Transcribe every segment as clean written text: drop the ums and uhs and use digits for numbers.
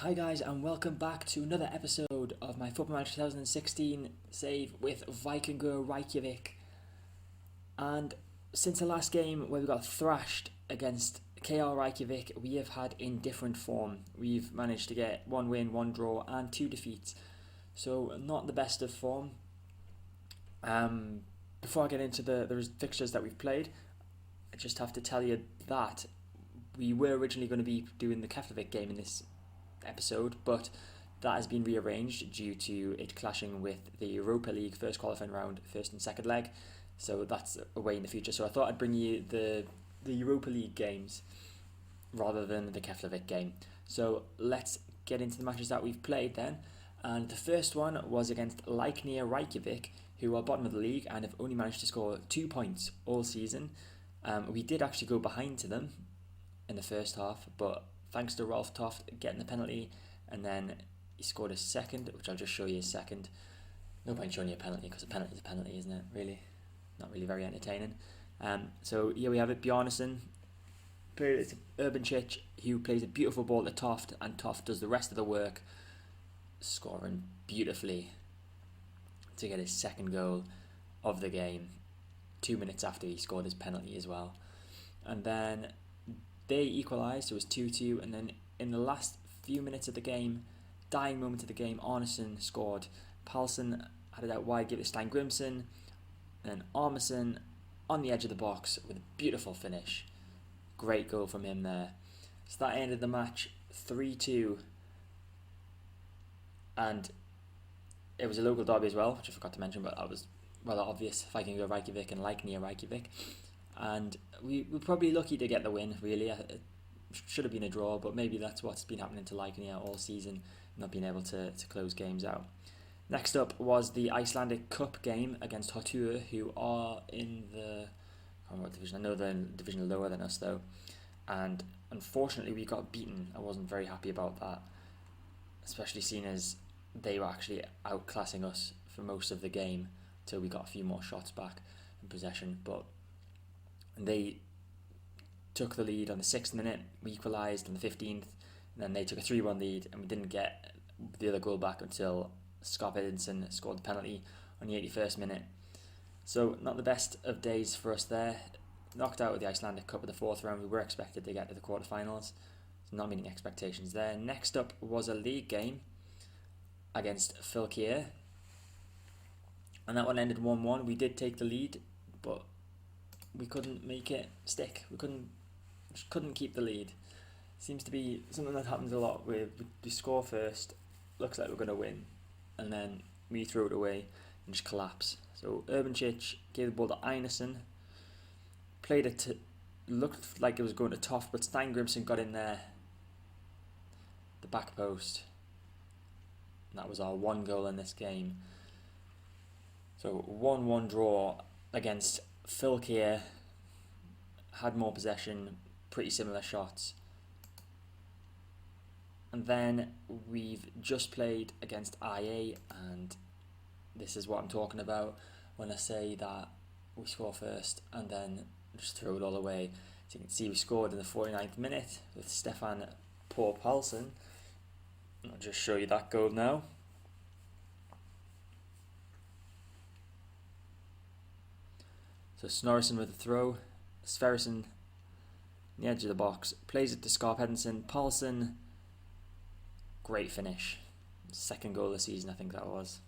Hi guys, and welcome back to another episode of my Football Manager 2016 save with Vikingur Reykjavik. And since the last game where we got thrashed against KR Reykjavik, we have had indifferent form. We've managed to get one win, one draw, and two defeats. So not the best of form. Before I get into the fixtures that we've played, I just have to tell you that we were originally going to be doing the Keflavik game in this episode, but that has been rearranged due to it clashing with the Europa League first qualifying round, first and second leg. So that's away in the future. So I thought I'd bring you the Europa League games rather than the Keflavik game. So let's get into the matches that we've played then. And the first one was against Vikingur Reykjavik, who are bottom of the league and have only managed to score 2 points all season. We did actually go behind to them in the first half, but thanks to Rolf Toft getting the penalty, and then he scored a second, which I'll just show you a second. No point showing you a penalty because a penalty is a penalty, isn't it? Really, not really very entertaining. So here we have it. Bjarnason played it to Urbancic, who plays a beautiful ball to Toft, and Toft does the rest of the work, scoring beautifully to get his second goal of the game 2 minutes after he scored his penalty as well. And then they equalised, so it was 2-2, and then in the last few minutes of the game, dying moment of the game, Arneson scored. Palsson had it out wide, gave it to Stein Grimson, and then Arneson on the edge of the box with a beautiful finish. Great goal from him there. So that ended the match 3-2, and it was a local derby as well, which I forgot to mention, but that was rather obvious. Vikingur Reykjavik and Leiknir Reykjavik. And we were probably lucky to get the win, really. It should have been a draw, but maybe that's what's been happening to Leiknir all season, not being able to close games out. Next up was the Icelandic Cup game against Hotur, who are in the... I don't know what division. I know they're in a division lower than us, though. And unfortunately, we got beaten. I wasn't very happy about that, especially seeing as they were actually outclassing us for most of the game until we got a few more shots back in possession. But they took the lead on the 6th minute, we equalised on the 15th, and then they took a 3-1 lead, and we didn't get the other goal back until Scott Edinson scored the penalty on the 81st minute. So not the best of days for us there. Knocked out of the Icelandic Cup in the 4th round. We were expected to get to the quarterfinals, so not meeting expectations there. Next up was a league game against Fylkir, and that one ended 1-1. We did take the lead, but we couldn't make it stick. We couldn't keep the lead. Seems to be something that happens a lot where we score first, looks like we're going to win, and then we throw it away and just collapse. So Urbancic gave the ball to Einarsson, played it to, looked like it was going to Toft, but Stein Grimson got in there, the back post. And that was our one goal in this game. So 1-1 draw against Fylkir. Had more possession, pretty similar shots. And then we've just played against IA, and this is what I'm talking about when I say that we score first and then just throw it all away. So you can see we scored in the 49th minute with Stefan Paul Palsson. I'll just show you that goal now. So Snorrison with a throw, Sverrisson on the edge of the box, plays it to Scarp Henderson, Paulson, great finish. Second goal of the season, I think that was.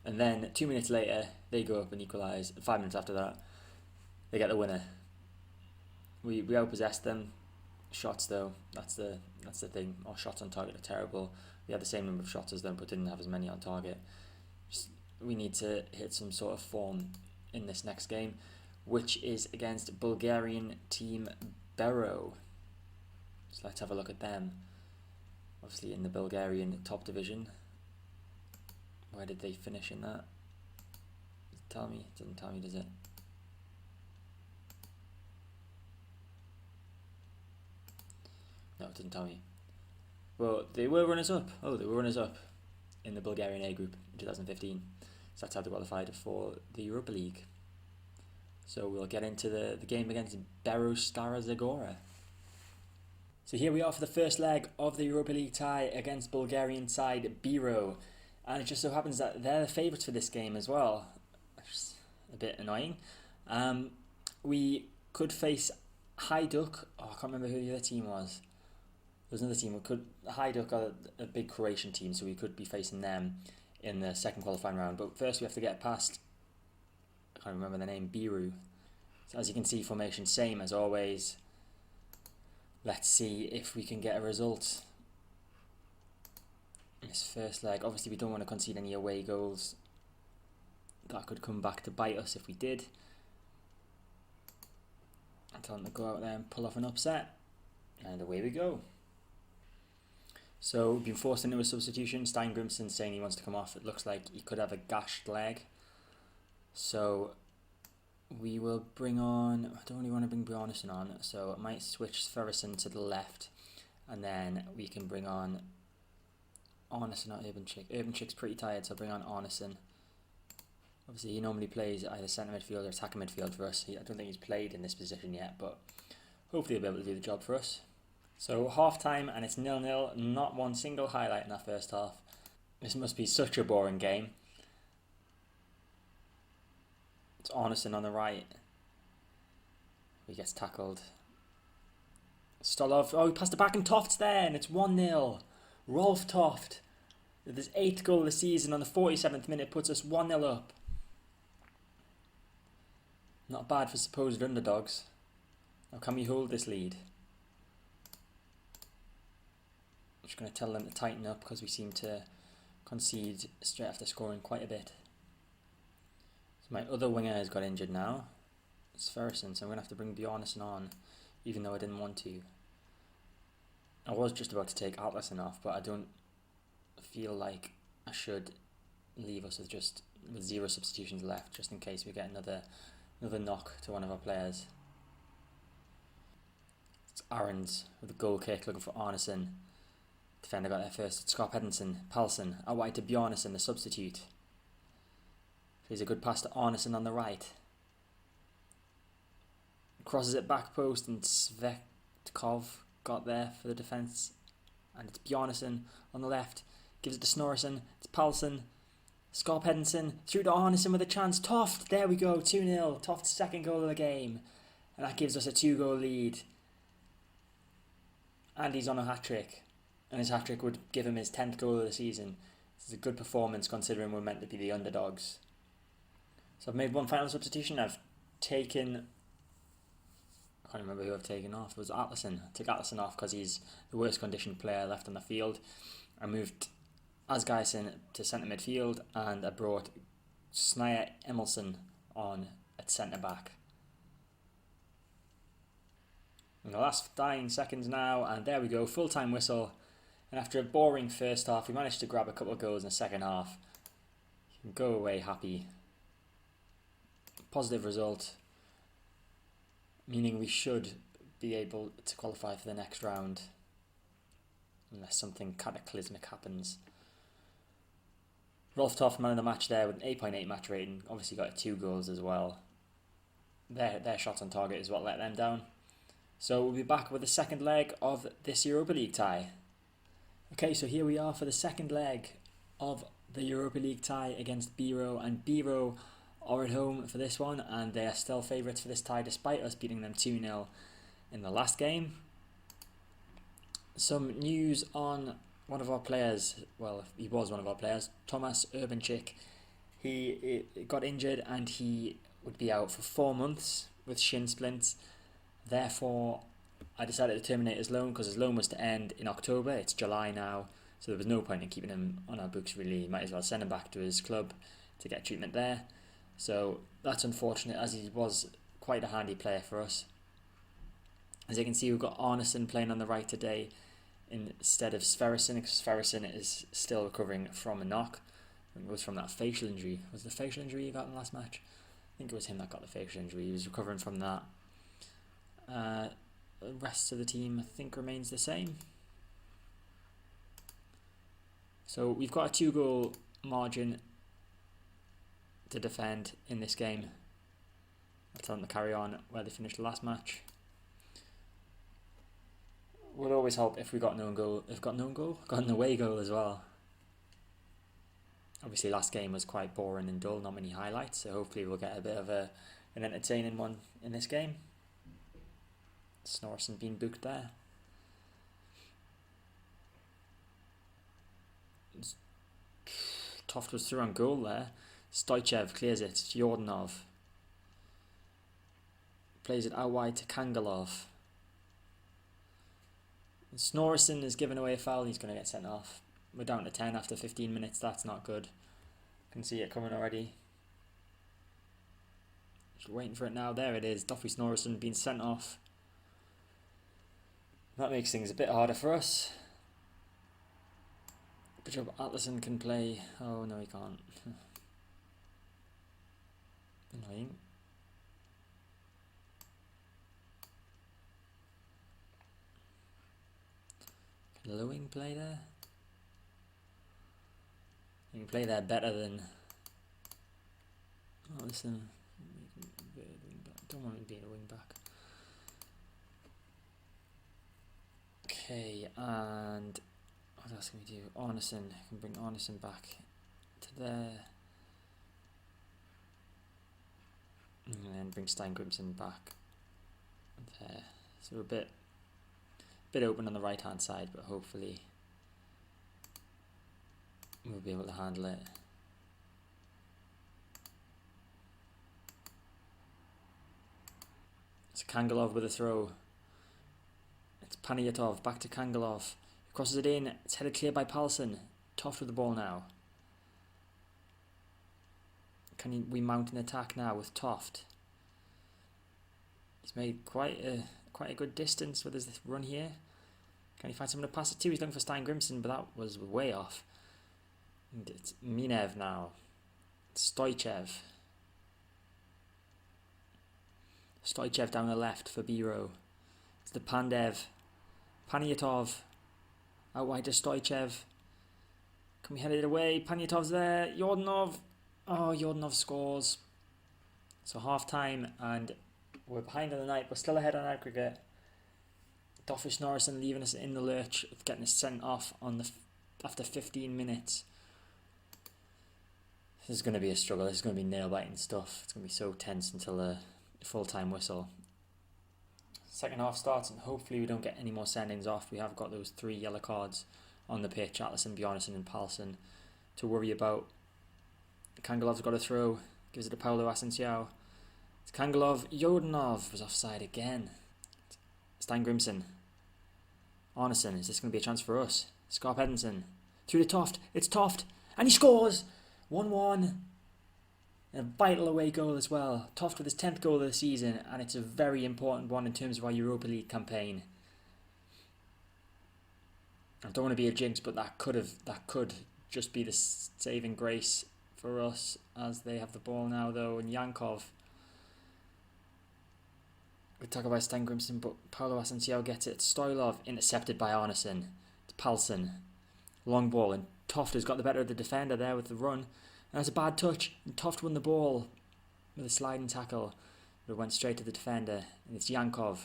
And then 2 minutes later, they go up and equalise. 5 minutes after that, they get the winner. We outpossessed them. Shots though, that's the thing. Our shots on target are terrible. We had the same number of shots as them, but didn't have as many on target. We need to hit some sort of form in this next game, which is against Bulgarian team Bero. So let's have a look at them. Obviously in the Bulgarian top division. Where did they finish in that? Does it tell me? It doesn't tell me, does it? No, it doesn't tell me. Well, they were runners-up. Oh, they were runners-up in the Bulgarian A group in 2015. So that's how they qualified for the Europa League. So we'll get into the game against Stara Zagora. So here we are for the first leg of the Europa League tie against Bulgarian side Biro. And it just so happens that they're the favourites for this game as well, which is a bit annoying. We could face Hajduk. Oh, I can't remember who the other team was. There was another team. Hajduk are a big Croatian team, so we could be facing them in the second qualifying round. But first we have to get past, I can't remember the name, Biru. So as you can see, formation same as always. Let's see if we can get a result in this first leg. Obviously we don't want to concede any away goals. That could come back to bite us if we did. I tell them to go out there and pull off an upset. And away we go. So we've been forced into a substitution. Stein Grimson saying he wants to come off. It looks like he could have a gashed leg. So we will bring on, I don't really want to bring Bjarnason on, so I might switch Sverrisson to the left, and then we can bring on Arneson, not Urbanchik. Urbanchik's pretty tired, so I'll bring on Arneson. Obviously he normally plays either centre midfield or attacking midfield for us. I don't think he's played in this position yet, but hopefully he'll be able to do the job for us. So half time and it's 0-0, not one single highlight in that first half. This must be such a boring game. It's Arneson on the right. He gets tackled. Stolov, oh, he passed it back and Toft's there and it's 1-0. Rolf Toft, with his 8th goal of the season on the 47th minute, puts us 1-0 up. Not bad for supposed underdogs. Now can we hold this lead? I'm just going to tell them to tighten up because we seem to concede straight after scoring quite a bit. My other winger has got injured now. It's Sverrisson, so I'm going to have to bring Bjarnason on, even though I didn't want to. I was just about to take Atlason off, but I don't feel like I should leave us with 0 substitutions left, just in case we get another knock to one of our players. It's Aarons with a goal kick, looking for Arneson. Defender got there first. It's Skarp Hedinson, Palsson, out wide to Bjarnason, the substitute. Here's a good pass to Arneson on the right. Crosses it back post and Svetkov got there for the defence. And it's Bjarnason on the left. Gives it to Snorrison. It's Palsson. Skarp Hedinson through to Arneson with a chance. Toft, there we go, 2-0. Toft's second goal of the game. And that gives us a 2-goal lead. And he's on a hat-trick. And his hat-trick would give him his 10th goal of the season. This is a good performance considering we're meant to be the underdogs. So I've made one final substitution. I've taken, I can't remember who I've taken off. It was Atlason. I took Atlason off because he's the worst conditioned player left on the field. I moved Asgeisen to centre midfield and I brought Sneyer Emilson on at centre back. In the last dying seconds now, and there we go, full time whistle. And after a boring first half, we managed to grab a couple of goals in the second half. You can go away happy. Positive result, meaning we should be able to qualify for the next round unless something cataclysmic happens. Rolf Toft, man of the match there with an 8.8 match rating, obviously got 2 goals as well. Their shots on target is what let them down. So we'll be back with the second leg of this Europa League tie. Okay, so here we are for the second leg of the Europa League tie against Biro, and Biro are at home for this one, and they are still favourites for this tie despite us beating them 2-0 in the last game. Some news on one of our players, well, he was one of our players, Tomas Urbanchik. He got injured and he would be out for 4 months with shin splints. Therefore, I decided to terminate his loan because his loan was to end in October. It's July now, so there was no point in keeping him on our books really. Might as well send him back to his club to get treatment there. So that's unfortunate, as he was quite a handy player for us. As you can see, we've got Arneson playing on the right today instead of Sverrisson, because Sverrisson is still recovering from a knock. I think it was from that facial injury. Was the facial injury he got in the last match? I think it was him that got the facial injury. He was recovering from that. The rest of the team, I think, remains the same. So we've got a 2-goal margin to defend in this game. I'll tell them to carry on where they finished the last match. Would always help if we got an own goal. If got an own goal, got an away goal as well. Obviously, last game was quite boring and dull, not many highlights. So hopefully, we'll get a bit of an entertaining one in this game. Snorson being booked there. Toft was through on goal there. Stoichev clears it. Jordanov plays it out wide to Kangalov. Snorson is giving away a foul. He's going to get sent off. We're down to 10 after 15 minutes. That's not good. Can see it coming already. Just waiting for it now. There it is. Duffy Snorson being sent off. That makes things a bit harder for us. Good job. Atlason can play. Oh no, he can't. Annoying. Can Lewing play there? He can play there better than. Oh, listen. Don't want him being a wing back. Okay, and what else can we do? Arneson, can bring Arneson back to there. And then bring Steingrimson back there. So we're a bit open on the right hand side, but hopefully we'll be able to handle it. It's Kangalov with a throw. It's Panayotov back to Kangalov. He crosses it in. It's headed clear by Palsson. Toft with the ball now. We mount an attack now with Toft? He's made quite a good distance with his run here. Can he find someone to pass it to? He's looking for Steingrimson, but that was way off. And it's Minev now. Stoichev. Stoichev down the left for Biro. It's the Pandev. Panayotov. Out wide to Stoichev. Can we head it away? Panyatov's there. Jordanov. Oh, Jordanov scores. So half time and we're behind on the night. We're still ahead on aggregate. Doffish Norrison leaving us in the lurch of getting us sent off on after 15 minutes. This is going to be a struggle. This is going to be nail-biting stuff. It's going to be so tense until the full-time whistle. Second half starts and hopefully we don't get any more sendings off. We have got those 3 yellow cards on the pitch. Atlason, Bjarnason and Palsson to worry about. Kangalov's got a throw. Gives it to Paolo Asensiao. It's Kangalov. Jordanov was offside again. Steingrimson. Arneson. Is this going to be a chance for us? Scarp Edinson. Through to Toft. It's Toft. And he scores! 1-1. A vital away goal as well. Toft with his 10th goal of the season, and it's a very important one in terms of our Europa League campaign. I don't want to be a jinx, but that could just be the saving grace for us as they have the ball now though. And Yankov. We talk about Steingrimson, but Paolo Asensiao gets it. Stoilov intercepted by Arneson. It's Palsson. Long ball, and Toft has got the better of the defender there with the run. And that's a bad touch. And Toft won the ball with a sliding tackle. But it went straight to the defender. And it's Yankov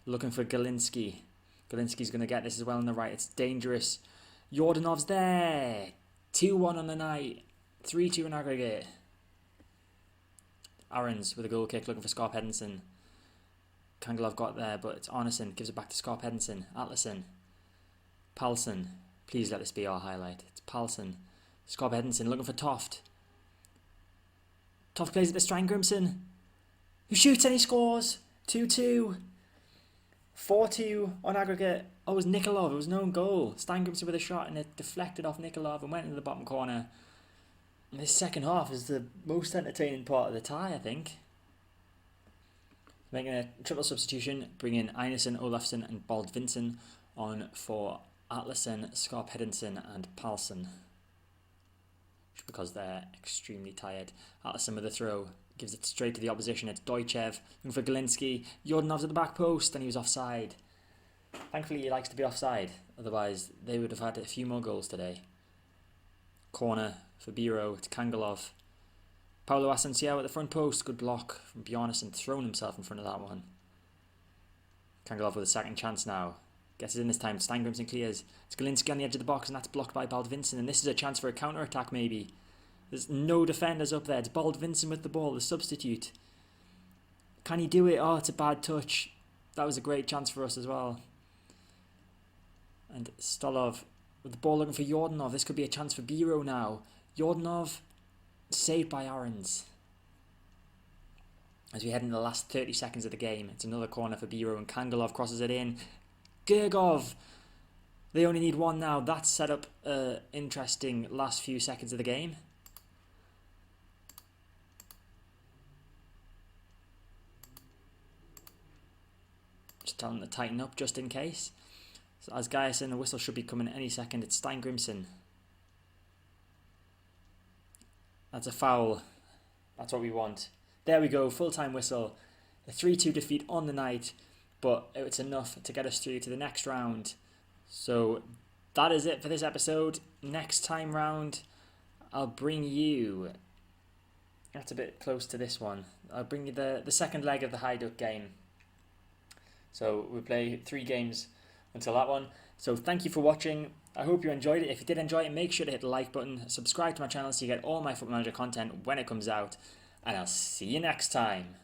looking for Galinski. Galinski's going to get this as well on the right. It's dangerous. Jordanov's there. 2-1 on the night. 3-2 in aggregate. Aarons with a goal kick looking for Scarp Edinson. Kangalov got there, but it's Arneson. Gives it back to Scarp Edinson. Atlason. Palsson. Please let this be our highlight. It's Palsson. Scarp Edinson looking for Toft. Toft plays it to Steingrimson, who shoots and he scores. 2-2. 4-2 on aggregate. Oh, it was Nikolov. It was no goal. Steingrimson with a shot and it deflected off Nikolov and went into the bottom corner. And this second half is the most entertaining part of the tie, I think. Making a triple substitution, bringing Einarsson, Olafsson and Baldvinsson on for Atlason, Scarp Edinson and Palsson. Because they're extremely tired. Atlason with a throw. Gives it straight to the opposition. It's Doichev looking for Galinski. Jordanov's at the back post and he was offside. Thankfully he likes to be offside. Otherwise they would have had a few more goals today. Corner for Biro. It's Kangalov. Paulo Asensio at the front post. Good block from Bjarnason, thrown himself in front of that one. Kangalov with a second chance now. Gets it in this time. Steingrimsson clears. It's Galinski on the edge of the box, and that's blocked by Baldvinsson. And this is a chance for a counter-attack, maybe. There's no defenders up there. It's Baldvinsson with the ball, the substitute. Can he do it? Oh, it's a bad touch. That was a great chance for us as well. And Stolov with the ball looking for Jordanov. This could be a chance for Biro now. Jordanov saved by Aarons. As we head into the last 30 seconds of the game, it's another corner for Biro, and Kangalov crosses it in. Gergov! They only need one now. That's set up an interesting last few seconds of the game. Just telling them to tighten up just in case. So as Guyson, the whistle should be coming any second. It's Steingrimsson. That's a foul. That's what we want. There we go, full-time whistle. A 3-2 defeat on the night, but it's enough to get us through to the next round. So that is it for this episode. Next time round, I'll bring you... That's a bit close to this one. I'll bring you the second leg of the Hajduk game. So we'll play 3 games until that one. So thank you for watching. I hope you enjoyed it. If you did enjoy it, make sure to hit the like button. Subscribe to my channel so you get all my Football Manager content when it comes out. And I'll see you next time.